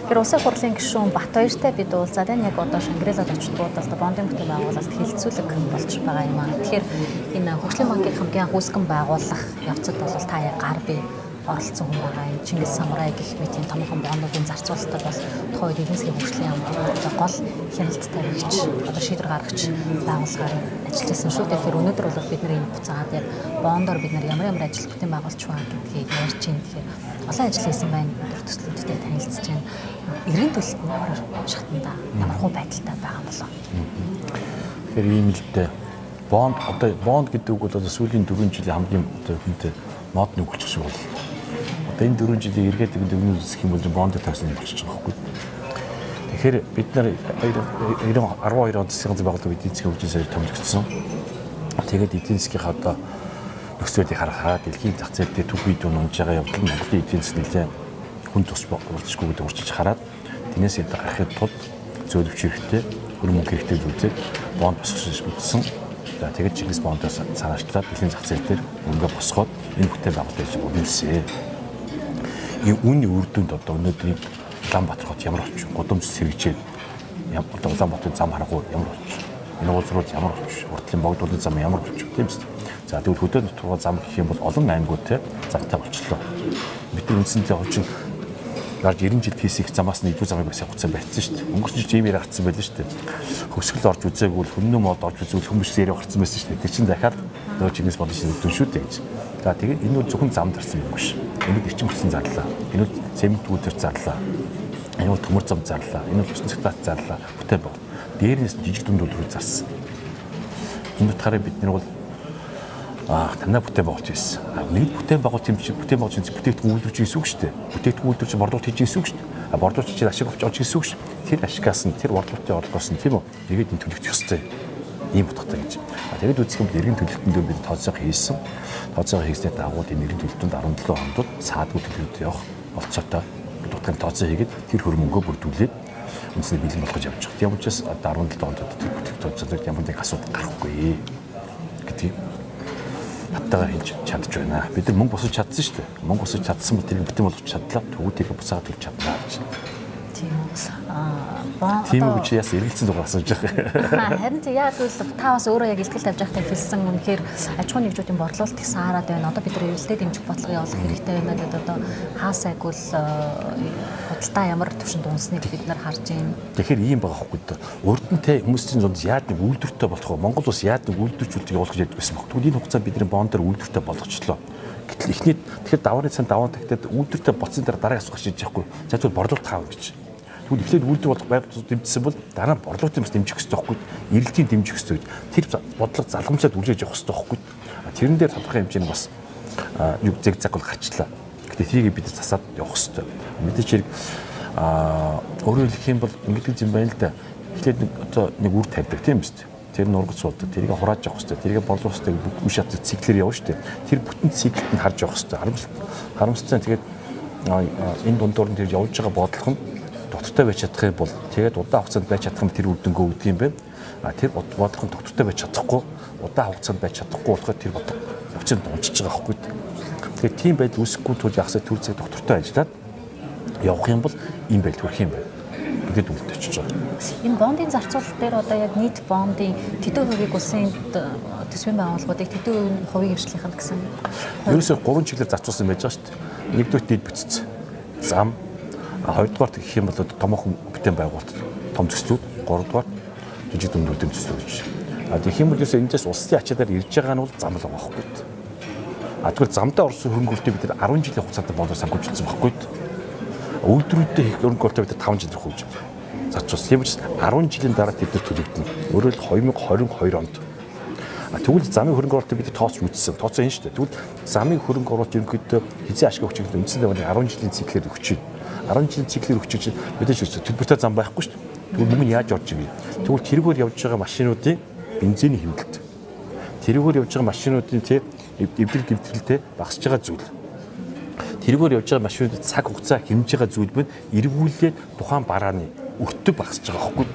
Тэгэхээр улсын хурлын гишүүн Батбаяртай бид уулзаад энэ яг одоо Шангрилад очтгуудаас бондын бүтээн байгуулалт хилцүүлэг болж байгаа юм аа. Тэгэхээр энэ хөгжлийн банкыг хамгийн анх үүсгэн байгуулах явцад бол та яг гар бие оролцсон хүн байгаа юм. Чингис Самурай гэх мэт энэ томхон бондуудын зарцуулалтад бол тухайн үед эдийн засгийн хөгжлийн яамд гол хяналт тавигч, одоо шийдвэр гаргагч байгууллагаар ажиллаж байсан шүү. Тэгэхээр өнөөдөр бол бид нар энэ буцаад яг бондоор бид нар ямар ажил бүтээн байгуулж байгаа гэдгийг ярьж байна. Тэгэхээр олон ажил хийсэн байна. Өндөр төслүүдтэй танилцж байна. Иргэн төлөлт нь ямар шатанда ямар хөө байдалтай байгаа болов. Тэгэхээр ийм л дээ. Бонд гэдэг үг бол сүүлийн 4 жилийн хамгийн хүнтэй модны үг болчих шиг бол. Одоо энэ 4 жилийн эргээд дүгнэлт үзэх юм бол бондыг тавьсан юм болчих жоохоо. Тэгэхээр бид нар 12 онд засгийн байгууллага эдийн засгийн хөгжлийн сайд томилогдсон. Тэгээд эдийн засгийнхаа одоо нөхцөлийг харахад дэлхийн зах зээл дээр төв үед унж байгаа явдал нь Монголын эдийн засгийн нэлээд хүн тус болчихгүй гэдэг урьдчилж хараад тэрнээс ядаа гарахын тулд зөөлөвч хэрэгтэй, хөрмөнг хэрэгтэй зүйлээр бонд босгож үзсэн. За тэгээд Чингис бондоос санаачлаад дэлхийн зах зээл дээр өнгө босгоод энэ бүтээн байгуулалтыг үнэлсэн. Энэ үүний үр дүнд одоо өнөөдрийн Улаанбаатар хот ямар очив, Гудамж сэргижээд одоо Улаанбаатарын зам харахгүй ямар очив, энэ уулзрууд ямар очив, уртлын богдуулын зам ямар очив тийм үү? За тэгвэл хөдөө нутгаар зам гэх юм бол олон аймагуудтай замтай болчихлоо. Бид үндсэндээ хожим гарч 90 жил хийх замаас нь илүү замыг бас явуулсан байсан шүү дээ. Өнгөрсөн жил жимээр гарцсан байлаа шүү дээ. Хөвсгөл орж үзээгүй бол хүннөө мод орж үзвэл хүмүүс яруу гарцсан байсан шүү дээ. Тэг чин дахиад нөгөө Чингис бодож өгдөн шүү дээ гэж. За тэгээд энэ бол зөвхөн зам дарсан юм биш. Энэ эрчим хүчний зарлаа. Энэ бол цементгүүдээр зарлаа. Энэ бол төмөр зам зарлаа. Энэ бол усан цэгцат зарлаа. Бүтээн баг. Дээрнээс жижиг дүндүүл рүү зарсан. Энэ утгаараа бид нар бол танаа бүтээн байгуулж байсан. Нэг бүтээн байгуулалт юм чи бүтээн байгуулж бүтээгдэхүүн үйлдвэрч гэсэн үг шүү дээ. Бүтээгдэхүүн үйлдвэрч борлуулалт хийж гэсэн үг шүү дээ. Борлуулалт чинь ашиг авч олж гэсэн үг шүү. Тэр ашигаас нь тэр борлуулалтын орлогоос нь тийм үү? Тэгээд энэ төлөгдөх ёстой. Ийм утгатай гэж. Тэгээд үзэх юм бол эргэн төлөлтөндөө бид тооцоо хийсэн. Тооцоо хийснээр дагуу энэ эргэн төлөлтөнд 17 хононд саадгүй төлөвлөлт явах болцоотой бид утганы тооцоо хийгээд тэр хөрмөнгөө бүрдүүлээд үндсэндээ бэлэн болгож явж байгаа. Тийм учраас одоо 17 хононд тэр бүтээгдэхүүн тооцоолог ямар нэг асуудал гарахгүй гэдгийг хаттайгаар хийж чадж байна. Бид нар мөнгө босож чадсан шүү дээ. Мөнгө босож чадсан бол тэрийг бүтээн болгож чадлаа. Төгөөдийг буцаагаад төлж чадлаа гэж. Тийм үү чи яс эргэлцсэн дугаар асууж байгаа. Харин тийм яг л та бас өөрөө яг илтгэл тавьж байхдаа хэлсэн үнэхээр аж ахуйн нэгжүүдийн борлуулалт их саарад байна. Одоо бид нар эрэлттэй дэмжих бодлого явуулах хэрэгтэй байна гэдэг одоо хаасайг бол худалдаа ямар төвшөнд унсныг бид нар харж байна. Тэгэхээр ийм байгаа хөөхгүй дээ. Урд нь те хүмүүсийн зунд яад нэг үйлдвэртэй болох вэ? Монгол улс яад нэг үйлдвэрчүүлэлт явуулах гэж байсан баг. Тэгвэл энэ хугацаанд бидний бондор үйлдвэртэй болгочлоо. Гэтэл эхний тэгэхээр давааны цан даваан тагтаад үйлдвэртэй боцсон дараа асуух шийдэж яахгүй. За тэгвэл борлуулалт хаав гэж. Тэгвэл эхлээд үйлдвэр болох байгууллагууд дэмжсэн бол дараа нь борлуулалтын бас дэмжих хэрэгтэй байхгүй. Эрэлтийн дэмжих хэрэгтэй. Тэр бодлого залгамжлаад үлээж явах хэрэгтэй байхгүй. Тэрэн дээр тодорхой хэмжээний бас юу зэг цаг бол гарчлаа. Гэтэ тэрийг бид засаад явах хэрэгтэй. Мэдээч хэрэг өөрөөр хэлэх юм бол ингэдэг юм байна л да. Эхлээд нэг үр тавьдаг тийм биз дээ. Тэр нургаж суулдаг. Тэрийг хурааж явах хэрэгтэй. Тэрийг борлуулах хэрэгтэй. Бүх шат циклээр явна шүү дээ. Тэр бүтэн циклд нь харж явах хэрэгтэй. Харамсалтай тэгээд энэ дундуур нь тэр явж байгаа бодлого нь доктортой байж чадах юм бол тэгээд удаан хугацаанд байж чадах юм тэр үр дүнгөө өгдөг юм байна. Тэр бодлого нь доктортой байж чадахгүй удаан хугацаанд байж чадахгүй болохоор тэр бодлого явцанд унчиж байгаа байхгүй. Тэгээд тийм байдал үүсэхгүй тул ягсаа төр цаг доктортой ажиллаад явах юм бол ийм байдал хүрэх юм байна. Ингээд үлдчихэж байгаа. Энэ бондын зарцуулалт дээр одоо яг нийт бондын тэдэн хувийг улсын төсвийн байгууллагуудыг тэдэн хувийг хвшлийнх нь гэсэн. Ерөөсөө 3 чиглэлээр зарцуулсан байж байгаа шүү дээ. Нэгдүгээр дэд бүтц. Зам. Хоёрдугаар гэх юм бол томоохон бүтээн байгуулалт, том төслүүд, гуравдугаар жижиг дунд бүтээн төслүүд гэж. Тэгэх юм бол энэс улсын ачаалаар ирж байгаа нь бол зам л байгаа байхгүй. Тэгвэл замдаа орсон хөрөнгөлтөө бид 10 жилийн хугацаанд бондоор санхүүжилсэн байхгүй. Үйлдвэрүүдэд хийх хөрөнгөлтөө бид 5 жил хөөж зарцуулсан. Тийм учраас 10 жилийн дараа тэд төлөгдөнө. Өөрөөр хэл 2022 онд. Тэгвэл замын хөрөнгө оруулалтыг бид тооцож үзсэн. Тооцоо энэ шүү дээ. Тэгвэл замын хөрөнгө оруулалт ерөнхийдөө хэзээ ашиг өгч байгаа үндсэндээ 10 жилийн циклээр өгч байна. 10 жилийн циклээр өгч чинь мэдээж төлбөртэй зам байхгүй шүү дээ. Тэгвэл мөнгө нь яаж орж ирнэ? Тэгвэл тэргээр явж байгаа машинуудын бензиний хэмнэлт. Тэргээр явж байгаа машинуудын эвдрэл гэмтрэлтэй багасж байгаа зүйл. Тэргээр явж байгаа машинуудын цаг хугацаа хэмжиж байгаа зүйл нь эргүүлээд тухайн барааны өртөг багасж байгаа байхгүй.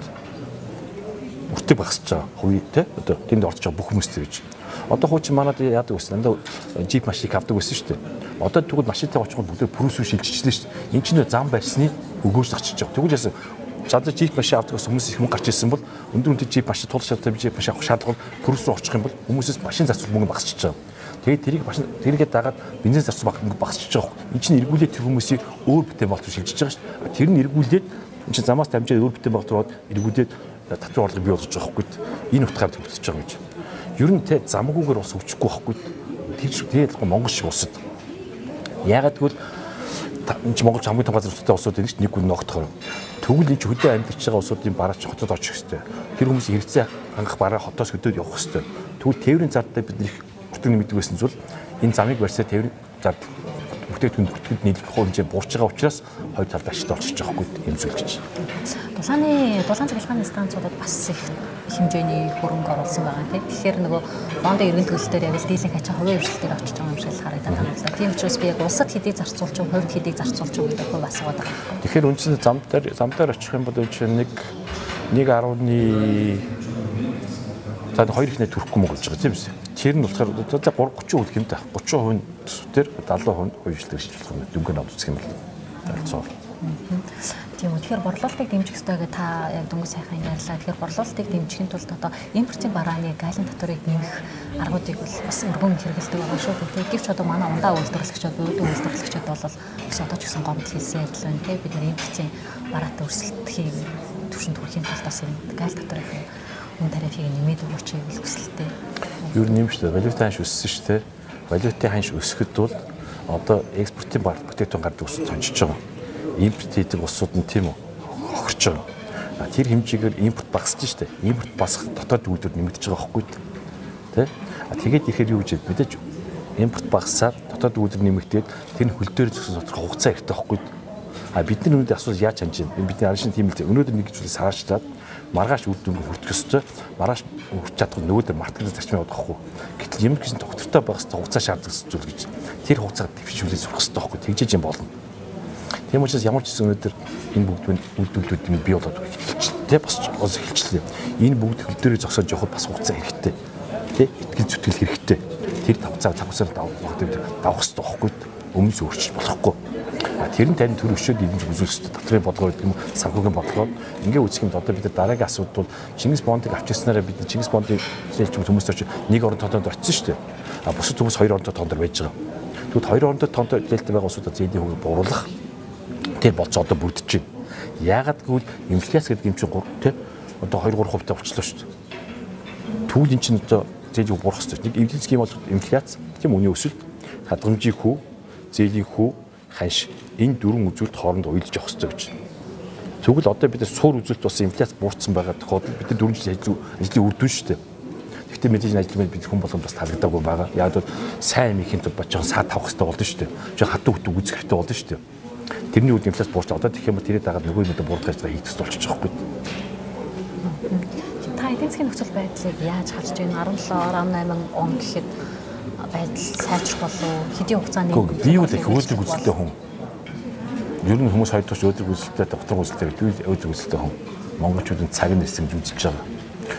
Өртөг багасж байгаа хувь те одоо тэнд орж байгаа бүх хүмүүс гэж. Одоо хуучин манад яадаг гэсэн. Дандаа джип машиныг авдаг байсан шүү дээ. Одоо тэгвэл машинтай очиход бүгд пүрүс рүү шилжчихлээ шүү дээ. Энэ чинь зам байсны өгөөж зачиж байгаа. Тэгвэл яасан жадаа джип машин авдаг хүмүүс хүмүүс их мөнгө гарч ирсэн бол өндөр үнэтэй джип машин тулах шаардлагатай джип машин авах шаардлага пүрүс рүү очих юм бол хүмүүсээс машин зарцуул мөнгө багасчихж байгаа. Тэгээд тэрийг машин тэрийгээ дагаад бензин зарцуул мөнгө багасчихж байгаа. Энэ чинь эргүүлээд тэр хүмүүсийг өөр бүтээн болтол шилжиж байгаа шүү дээ. Тэр нь эргүүлээд энэ чинь замаас дамжаад өөр бүтээн болтол эргүүлээд татвар орлого бий болж байгаа байхгүй. Энэ утгаар төвлөрч байгаа гэж. Ер нь те замгүйгээр бас өвчихгүй байхгүй. Тэгээд Монгол шиг улсад. Яагаад гэвэл энэ чинь Монгол хамгийн том газар нутгийн улсууд энэ чинь нэг хүн ногдохоор. Тэгвэл энэ ч хөдөө амьдарч байгаа улсуудын бараач хотод очих хэвээр. Тэр хүмүүсийн хэрэгцээ хангах бараа хотоос хөдөөд явах хэвээр. Тэгвэл тээврийн зардаа бид нэх бүртгэн нэмэгдэг байсан зүйл энэ замыг барьсаа тээврийн зардал бүтээгдэхүүн бүртгэд нийлэх хэмжээ буурч байгаа учраас хоёр талд ашигтай болчихж байгаа хгүй юм зүйл гэж. Дулаан цахилгааны станцуудад бас их хэмжээний хөрөнгө оруулсан байгаа тийм. Тэгэхээр нөгөө бондын эргэн төлөлтөөр яг л дийлэнх ачаа хувийн хвшилтээр очиж байгаа юм шиг харагдаад байна л да. Тийм учраас би яг улсад хэдийг зарцуулж байгаа, хувьд хэдийг зарцуулж байгаа гэдэг хувь асууад байгаа. Тэгэхээр үндсэндээ зам дээр очих юм бол энэ нэг 1.2 ихнээ төрөхгүй мөн болж байгаа тийм үү? Тэр нь болохоор 30% үлэх юм да. 30% төсвөөр 70% хувьчлаг шилжүүлэх юм. Дүнгээр авч үзэх юм бол ойлцоо. Тийм үү. Тэгэхээр борлуулалтыг дэмжих ёстой гэдэг та яг дөнгөж сайхан ярьлаа. Тэгэхээр борлуулалтыг дэмжихийн тулд одоо импортын барааны галын татварыг нэмэх аргуудыг бас өргөн хэрэгэлдэг байгаа шүү дээ. Гэвч одоо манай ундаа үйлдвэрлэгчид, буудын үйлдвэрлэгчид бол бас одоо ч гэсэн гомдол хэлсэн адил байна тийм. Бид нэр импортын бараатай өрсөлдөхийн түвшинд хүрэхийн тулд бас энэ гал татварыг үн тарифыг нэмээд өгөөч гэвэл хүсэлтэй. Юу нэмжтэй валютын ханш өссөн шүү дээ. Валютын ханш өсөхэд бол одоо экспортын бүтээгдэхүүн гардаг улсууд тончиж байгаа. Импорт хийдэг улсууд нь тийм үү хохирч байгаа. Тэр хэмжээгээр импорт багасж штэ. Импорт басах дотоод үйлдвэр нэмэгдэж байгаа байхгүй тий. Тэгээд ихээр юу гэж мэдээж импорт багасаад дотоод үйлдвэр нэмэгдээд тэр нь хөл дээр зөксөн тодорхой хугацаа хэрэгтэй байхгүй. Бид нар үүнд асууж яаж ханж юм. Бидний аршин тийм л өнөөдөр нэг зүйлээс хаашлаад маргааш үр дүнг хүртэх ёстой. Маргааш хүрч чадах нөгөөдөр мартагдсан зарчмын удахгүй. Гэтэл юм гэсэн доктортой байх ёстой хугацаа шаарддаг зүйл гэж. Тэр хугацааг дэвшүүлээд сурах ёстой байхгүй. Тэгжээж юм болно. Тийм учраас ямар ч гэсэн өнөөдөр энэ бүгд үйлдвэрлэлүүд нь бий болоод эхэлчихлээ. Бас эхэлчихлээ. Энэ бүгд хөл дээрээ зогсоож явахад бас хугацаа хэрэгтэй. Тэ? Итгэл зүтгэл хэрэгтэй. Тэр цаг хугацаанд давах ёстой байхгүй. Өмнөс өөрчлөж болохгүй. Тэр нь тань төр өшөөд идэж үзүүлэх ёстой. Дотрын бодлого гэдэг юм уу? Санхүүгийн бодлого. Ингээ үүсэх юм одоо бид дараагийн асуудал бол Чингис бондыг авчирснараа бид Чингис бондыг хэлж хүмүүс очиж нэг орон тоонд очсон шүү дээ. Бусад хүмүүс хоёр орон тоонд байж байгаа. Тэгвэл хоёр орон тоонд дэлтэй байгаа улсуудад зээлийн хөвөг бууруулах тэр болцоо одоо бүрдэж байна. Яагаад гэвэл инфляц гэдэг юм чинь тий одоо 2-3% болчихлоо шүү дээ. Тэгвэл эн чинь одоо зээлийн хөвөг буурах хэрэгтэй. Нэг эвдэл схем бол инфляц тийм үнийн өсөлт, хадгаламжийн хүү, зээлийн хүү, ханш энэ дөрвөн үзүүлэлт хоорондоо уялдаж явах хэрэгтэй гэж. Тэгвэл одоо бид суур үзүүлэлт бас инфляц буурсан байгаа тохиолдолд бид 4 жил ажлын үр дүн шүү дээ. Гэхдээ мэдээж ажил бид хүн болгонд бас тарагдаагүй байгаа. Яг бол сайн юм ихийн тулд бачаа саад тавах хэрэгтэй болно шүү дээ. Жоо хатуу хөтөг үзэх хэрэгтэй болно шүү дээ. Тэрний үед инфляц буурч одоо тэгэх юм бол тэрийг дагаад нөгөө юм буурдах ажил хийх хэрэгтэй болчих жоохгүй. Та эдийн засгийн нөхцөл байдлыг яаж харж байна? 17-18 он гэхэд байдал сайжрах болов хэдийн хугацааны би юу их өөдрөг үзэлтэй хүн. Ер нь хүмүүс хоёр дахь өөдрөг үзэлтэй доктор үзэлтэй гэдэг өөдрөг үзэлтэй хүн. Монголчуудын цаг нь ирсэн гэж үзэж байгаа.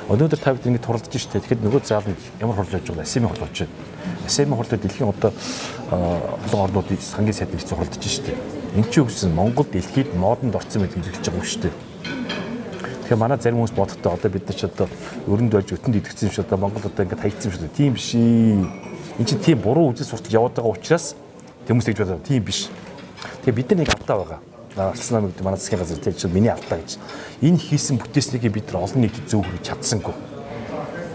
Өнөөдөр та бид ингэ туралдаж штэ. Тэгэхэд нөгөө заал нь ямар хурлаж байгаа вэ? СМ хурлаж байна. СМ хурлаа дэлхийн одоо олон орнуудын сангийн сайд нэрцэн хурлаж штэ. Энд чинь үгсэн Монгол дэлхийд модонд орсон мэт хэлж байгаа юм штэ. Тэгэхээр манай зарим хүмүүс бодохдоо одоо бид нар ч одоо өрөнд байж өтөнд идэгцсэн юм шиг одоо Монгол одоо ингэ хаягдсан юм шиг тийм биш. Энд чинь тийм буруу үзэл суртал яваад байгаа учраас хүмүүс тэгж бодоо тийм биш. Тэгээ бид нар нэг алдаа байгаа. Алснаа гэдэг манай засгийн газар тэр чинь миний алдаа гэж. Энэ хийсэн бүтээснийг бид нар олон нийтэд зөв хүргэж чадсангүй.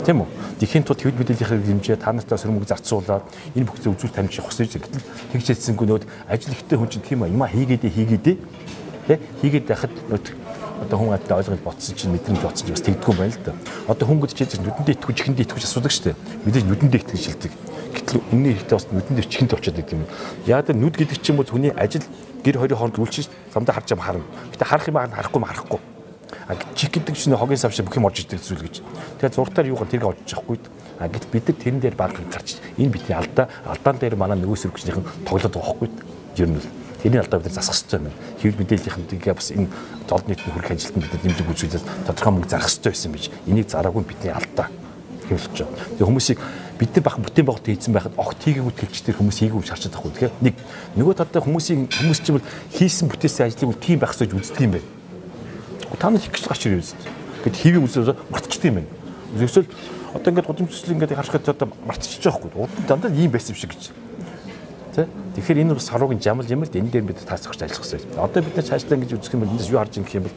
Тийм үү? Дэлхийн тул хэвлэл мэдээллийн хэмжээ та нартаа сөрмөг зарцуулаад энэ бүх зөв үзүүл тамжих хүсэж гэтэл тэгж хэлсэнгүй нөт ажил ихтэй хүн чинь тийм юм а хийгээдээ тий хийгээд байхад одоо хүн адтай ойлгож бодсон чинь мэдрэмж бодсон чинь бас тэгдэггүй байна л да. Одоо хүн гэж чинь нүдэндээ итгэж чихэндээ итгэж асуудаг шүү дээ. Мэдээж нүдэндээ итгэж шилдэг. Гэтэл үнний хэрэгтэй бас нүдэндээ чихэндээ очиад байдаг юм. Яг л нүд гэдэг чинь бол хүний ажил гэр хоёрын хооронд үйлчиж замдаа харж байгаа харна. Гэтэ харах юм харахгүй. Чих гэдэг чинь хогийн сав шиг бүх юм орж ирдэг зүйл гэж. Тэгээд зургатаар юугаар тэрийг олж авахгүй. Гэт бид нар тэрэн дээр баг гарч энэ бидний алдаан дээр манай нөгөө сэргчнийхэн тоглоод байгаа байхгүй. Ер нь тэрний алдаа бид засах хэрэгтэй байна. Хэвлэл мэдээллийнхэнтэйгээ бас энэ доод нийтийн хөрөх ажилтнууд бид нэмдэг үзүүлээд тодорхой мөнгө зарах хэрэгтэй байсан гэж. Энийг зараагүй бидний алдаа хэлж байгаа. Тэгээ хүмүүсийг бид нар бах бүтээн байгуулалт хийсэн байхад огт хийгээгүй тэлчтэй хүмүүс хийгээгүй шаарч чадахгүй. Тэгэхээр нэг нөгөө талдаа хүмүүс ч юм бол хийсэн бүтээсэн ажлыг тийм байх гэж үздэг юм байна. Та нар хийх гэж гарч ирээ үст. Гэт хийвээ үзээ мартчихдаг юм байна. Зөвсөл одоо ингээд гудамж төсөл ингээд харахад одоо мартчихж байгаа хгүй. Дандаа ийм байсан юм шиг гэж. Тэгэхээр энэ бас саруугийн жамал юм л энэ дээр бид таасахч ажиллах хэрэгтэй. Одоо бид нар цаашдаа ингэж үзэх юм бол эндээс юу харж ийн гэх юм бол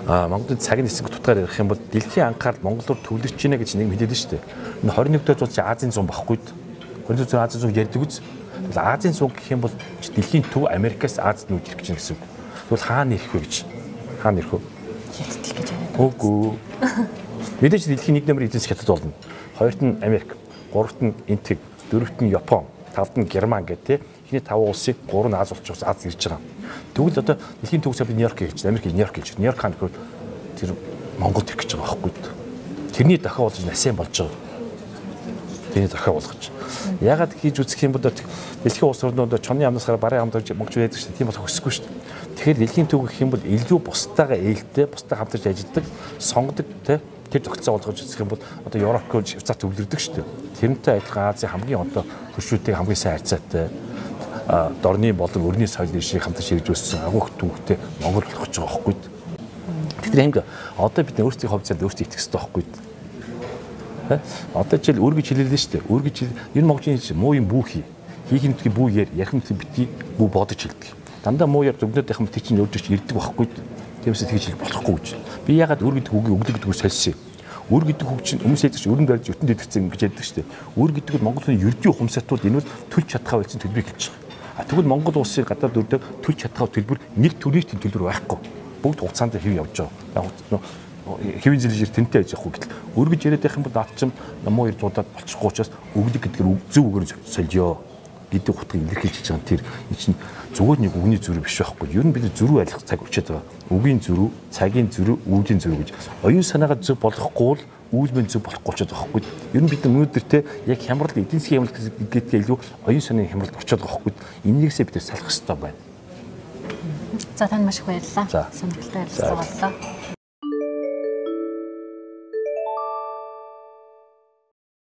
Монголын цагийн хэсэг тутгаар ярих юм бол дэлхийн анхаарал Монгол руу төвлөрч гинэ гэж нэг мэдээлэл шүү дээ. Энэ 21-р зуун чи Азийн зуун багхгүй. 21-р зуун Азийн зуун ярьдаг үз. Тэгвэл Азийн зуун гэх юм бол дэлхийн төв Америкаас Азид нүүж ирэх гэж байна гэсэн үг. Тэгвэл хаана ирэх вэ гэж? Хаана ирэх вэ? Хятад гэж байна. Үгүй. Мэдээж дэлхийн 1 номер эзэнс хятад болно. 2-т нь Америк, 3-т нь Энтэг, 4-т нь Япон, 5-т нь Герман гэх тээ. Эхний 5 улсыг 3 нь Аз болчих Аз ирж байгаа. Тэгвэл одоо дэлхийн төвөг сая Нью-Йорк гэж, Америк Нью-Йорк гэж. Нью-Йорк хаана гэвэл тэр Монголд ирэх гэж байгаа байхгүй. Тэрний дахиад болж насийн болж байгаа. Тэрний дахиад болгож. Ягаад хийж үзэх юм бол дэлхийн улс орнууд чоны амнаас гараа барын амд мөнгөж байдаг шүү дээ. Тийм бол хөсөхгүй шүү дээ. Тэгэхээр дэлхийн төв гэх юм бол илүү бусдаагаа ээлтэй, бусдаа хамтарч ажилладаг, сонгодог те тэр тогтолцоо болгож үзэх юм бол одоо Европ гол Швейцар төвлөрдөг шүү дээ. Тэрнтэй адилхан Азийн хамгийн одоо төршүүдтэй хамгийн сайн харьцаатай дорны болон өрний соёл иршийг хамтарч хэрэгжүүлсэн агуух түүхтэй Монгол болох гэж байгаа байхгүй. Тэгэхээр ингэ одоо бид өөрсдийн хувьд зөв өөрсдөө итгэх хэрэгтэй байхгүй. Одоо жишээл өөр гэж хэлээлээ шүү дээ. Өөр гэж энэ Монголын муу юм бүү хийх юмдгийн бүү ярих юмдгийн битгий бүү бодож хэлдэг. Дандаа муу яр зөвгнөдийнх нь тийч нь өөрчилж ирдэг байхгүй. Тиймээс тэгж хэл болохгүй гэж. Би ягаад өөр гэдэг үгийг өглөг гэдэг үгээр солисон юм. Өөр гэдэг үг чинь өмнө сэдвч өрн барьж өтөн дэдгцэн гэж яддаг шүү дээ. Өөр гэдэг нь Монголын ердийн ухамсартууд энэ бол төлж чадхаа болсон төлбөрийг хэлж байгаа. Тэгвэл Монгол улсын гадаад төрдөг төлж чадхаа төлбөр нэг төрийн төлбөр байхгүй. Бүгд хугацаанд хэв явж байгаа. Хэвийн зэлжир тэнтэй байж явахгүй гэтэл өөр гэж яриад байх юм бол наад чинь намуу хоёр зуудаад болчихгүй учраас өглөг гэдгээр зөв үгээр сольё гэдэг утгыг илэрхийлж байгаа тэр энэ чинь зүгээр нэг үгний зөрүү биш байхгүй. Ер нь бид зөрүү айлах цаг өчөөд байгаа. Үгийн зөрүү, цагийн зөрүү, үүдийн зөрүү гэж. Оюун санаагаа зөв болгохгүй л үйлмэн зөв болохгүй ч байгаа байхгүй. Ер нь бид өнөөдөр те яг хямрал эдийн засгийн хямрал гэдгээ илүү оюун санааны хямралд очиод байгаа байхгүй. Энийгсээ бид салах хэрэгтэй байна. За тань маш их баярлалаа. Сонирхолтой ярилцлага боллоо.